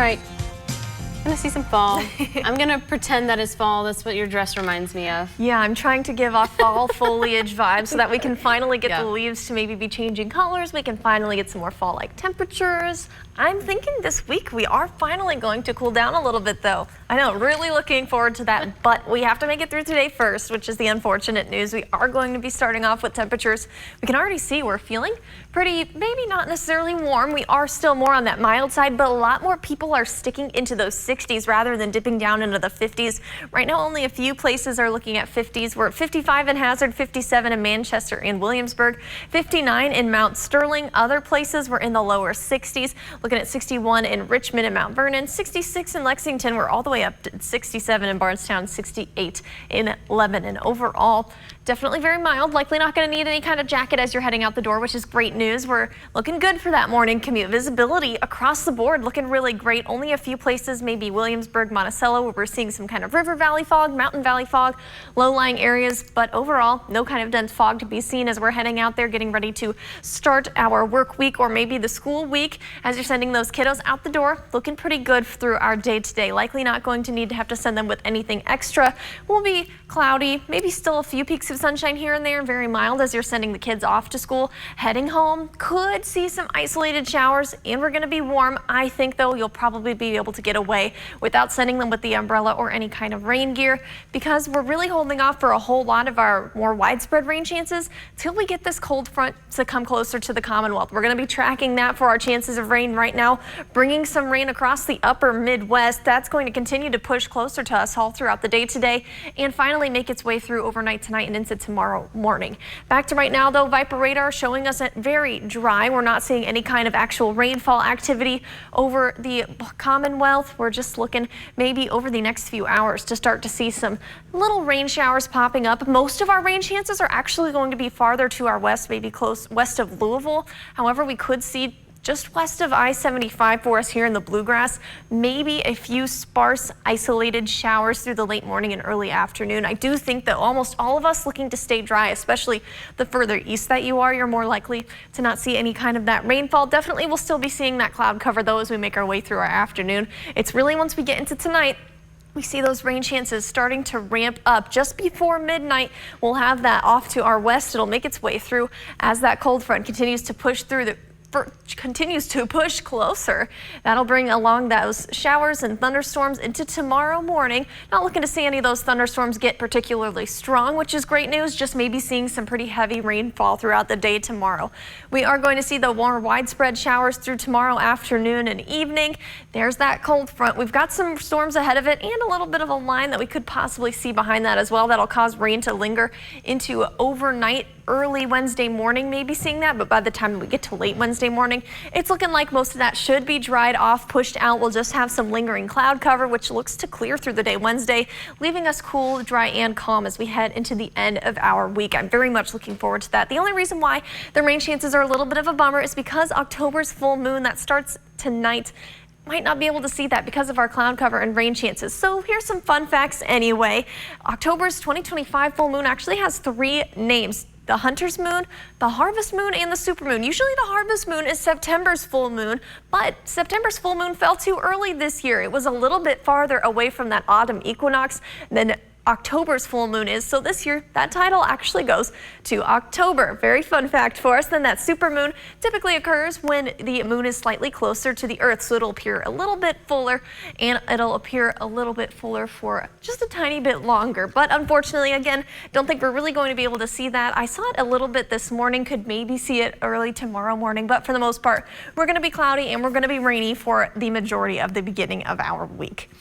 right. I'm gonna see some fall. I'm gonna pretend that it's fall. That's what your dress reminds me of. Yeah, I'm trying to give off fall foliage vibes so that we can finally get the leaves to maybe be changing colors. We can finally get some more fall-like temperatures. I'm thinking this week we are finally going to cool down a little bit though. I know, really looking forward to that, but we have to make it through today first, which is the unfortunate news. We are going to be starting off with temperatures. We can already see we're feeling pretty, maybe not necessarily warm. We are still more on that mild side, but a lot more people are sticking into those 60s rather than dipping down into the 50s. Right now, only a few places are looking at 50s. We're at 55 in Hazard, 57 in Manchester and Williamsburg, 59 in Mount Sterling. Other places were in the lower 60s. Looking at 61 in Richmond and Mount Vernon, 66 in Lexington. We're all the way up to 67 in Bardstown, 68 in Lebanon. Overall, definitely very mild. Likely not going to need any kind of jacket as you're heading out the door, which is great news. We're looking good for that morning commute. Visibility across the board looking really great. Only a few places, maybe Williamsburg, Monticello, where we're seeing some kind of river valley fog, mountain valley fog, low-lying areas. But overall, no kind of dense fog to be seen as we're heading out there, getting ready to start our work week or maybe the school week. As you're sending those kiddos out the door, looking pretty good through our day today. Likely not going to need to have to send them with anything extra. Will be cloudy, maybe still a few peaks of sunshine here and there, very mild as you're sending the kids off to school. Heading home, could see some isolated showers, and we're going to be warm. I think though you'll probably be able to get away without sending them with the umbrella or any kind of rain gear, because we're really holding off for a whole lot of our more widespread rain chances till we get this cold front to come closer to the Commonwealth. We're going to be tracking that for our chances of rain right now, bringing some rain across the upper Midwest. That's going to continue to push closer to us all throughout the day today and finally make its way through overnight tonight and into tomorrow morning. Back to right now though, Viper radar showing us it very dry. We're not seeing any kind of actual rainfall activity over the Commonwealth. We're just looking maybe over the next few hours to start to see some little rain showers popping up. Most of our rain chances are actually going to be farther to our west, maybe close west of Louisville. However, we could see just west of I-75 for us here in the Bluegrass, maybe a few sparse isolated showers through the late morning and early afternoon. I do think that almost all of us looking to stay dry, especially the further east that you are, you're more likely to not see any kind of that rainfall. Definitely we'll still be seeing that cloud cover though as we make our way through our afternoon. It's really once we get into tonight, we see those rain chances starting to ramp up. Just before midnight, we'll have that off to our west. It'll make its way through as that cold front continues to push closer. That'll bring along those showers and thunderstorms into tomorrow morning. Not looking to see any of those thunderstorms get particularly strong, which is great news. Just maybe seeing some pretty heavy rainfall throughout the day tomorrow. We are going to see the more widespread showers through tomorrow afternoon and evening. There's that cold front. We've got some storms ahead of it and a little bit of a line that we could possibly see behind that as well. That'll cause rain to linger into overnight. Early Wednesday morning, maybe seeing that, but by the time we get to late Wednesday morning, it's looking like most of that should be dried off, pushed out. We'll just have some lingering cloud cover, which looks to clear through the day Wednesday, leaving us cool, dry, and calm as we head into the end of our week. I'm very much looking forward to that. The only reason why the rain chances are a little bit of a bummer is because October's full moon that starts tonight might not be able to see that because of our cloud cover and rain chances. So here's some fun facts anyway. October's 2025 full moon actually has 3 names: the Hunter's Moon, the Harvest Moon, and the Supermoon. Usually the Harvest Moon is September's full moon, but September's full moon fell too early this year. It was a little bit farther away from that autumn equinox than October's full moon is. So this year, that title actually goes to October. Very fun fact for us. Then that supermoon typically occurs when the moon is slightly closer to the Earth. So it'll appear a little bit fuller, and it'll appear a little bit fuller for just a tiny bit longer. But unfortunately, again, don't think we're really going to be able to see that. I saw it a little bit this morning, could maybe see it early tomorrow morning, but for the most part, we're going to be cloudy and we're going to be rainy for the majority of the beginning of our week.